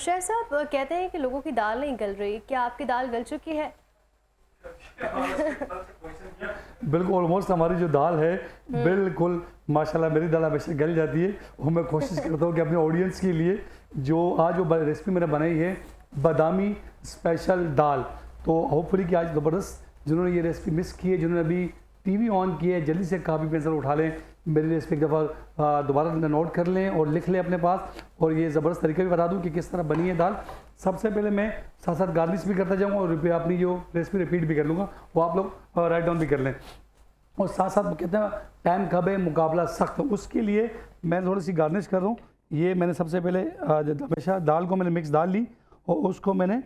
Chef साहब कहते हैं कि लोगों की दाल नहीं गल रही, क्या आपकी दाल गल चुकी है? बिल्कुल ऑलमोस्ट हमारी जो दाल है बिल्कुल माशाल्लाह मेरी दाल हमेशा गल जाती है। और मैं कोशिश करता हूँ कि अपने ऑडियंस के लिए जो आज जो रेसिपी मैंने बनाई है बादामी स्पेशल दाल, तो होपफुली कि आज ज़बरदस्त जिन्होंने ये रेसिपी मिस की है, जिन्होंने अभी टीवी ऑन की है, जल्दी से काफ़ी पेंसिल उठा लें, मेरी रेसिपी एक दफ़ा दोबारा नोट कर लें और लिख लें अपने पास। और ये ज़बरदस्त तरीका भी बता दूं कि किस तरह बनी है दाल। सबसे पहले मैं साथ साथ गार्निश भी करता जाऊँगा और अपनी जो रेसिपी रिपीट भी कर लूँगा, वो आप लोग राइट डाउन भी कर लें। और साथ साथ कहते हैं टाइम कब है, मुकाबला सख्त, उसके लिए मैं थोड़ी सी गार्निश कर रहा हूँ। ये मैंने सबसे पहले हमेशा दाल को मैंने मिक्स दाल ली और उसको मैंने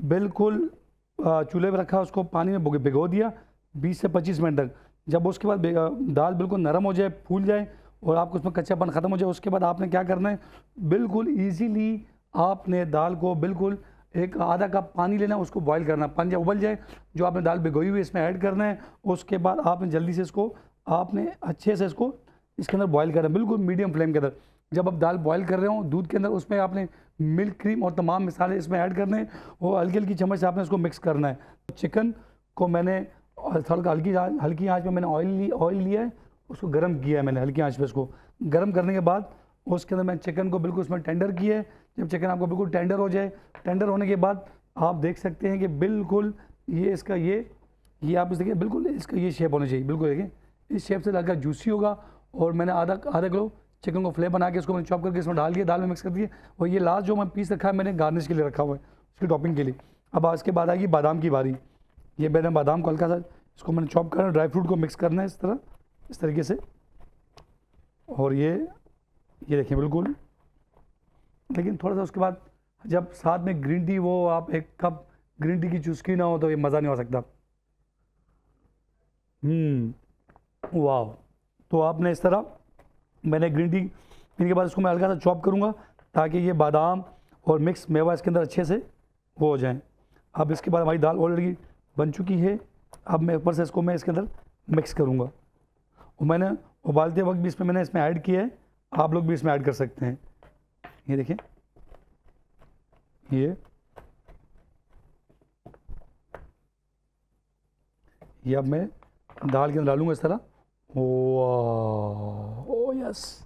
बिल्कुल चूल्हे पर रखा, उसको पानी में भिगो दिया 20 से 25 मिनट तक। जब उसके बाद दाल बिल्कुल नरम हो जाए, फूल जाए और आपको उसमें कच्चापन ख़त्म हो जाए, उसके बाद आपने क्या करना है, बिल्कुल ईजीली आपने दाल को बिल्कुल एक आधा कप पानी लेना, उसको बॉईल करना। पानी जब उबल जाए, जो आपने दाल भिगोई हुई इसमें ऐड करना है। उसके बाद आपने जल्दी से इसको आपने अच्छे से इसको इसके अंदर बॉईल करना है, बिल्कुल मीडियम फ्लेम के अंदर। जब आप दाल बॉईल कर रहे हो दूध के अंदर, उसमें आपने मिल्क, क्रीम और तमाम मसाले इसमें ऐड करने हैं और हल्की हल्की चम्मच से आपने इसको मिक्स करना है। चिकन को मैंने थोड़ा हल्की आंच में मैंने ऑयल लिया है, उसको गर्म किया है मैंने हल्की आंच पे। उसको गर्म करने के बाद उसके अंदर मैं चिकन को बिल्कुल उसमें टेंडर किया है। जब चिकन आपको बिल्कुल टेंडर हो जाए, टेंडर होने के बाद आप देख सकते हैं कि बिल्कुल ये इसका ये आप इस देखिए बिल्कुल इसका ये शेप होना चाहिए, बिल्कुल देखिए इस शेप से लगा जूसी होगा। और मैंने आधा किलो चिकन को फ्लेवर बना के उसको मैंने चॉप करके इसमें डाल दिया, दाल में मिक्स कर दिए। और ये लास्ट जो मैं पीस रखा है मैंने गार्निश के लिए रखा हुआ है, उसकी टॉपिंग के लिए। अब इसके बाद आएगी बादाम की बारी। ये मैंने बादाम को हल्का सा इसको मैंने चॉप करना, ड्राई फ्रूट को मिक्स करना है इस तरीके से। और ये देखिए बिल्कुल, लेकिन थोड़ा सा उसके बाद जब साथ में ग्रीन टी, वो आप एक कप ग्रीन टी की चुस्की ना हो तो ये मज़ा नहीं हो सकता। वाह। तो आपने इस तरह मैंने ग्रीन टी पीने के बाद इसको मैं हल्का सा चॉप करूँगा ताकि ये बादाम और मिक्स मेवा इसके अंदर अच्छे से वो हो जाएं। अब इसके बाद हमारी दाल ऑलरेडी बन चुकी है। अब मैं ऊपर से इसको मैं इसके अंदर मिक्स करूँगा और मैंने उबालते वक्त भी इसमें ऐड किया है, आप लोग भी इसमें ऐड कर सकते हैं। ये देखिए ये अब मैं दाल के अंदर डालूंगा इस तरह। ओ यस,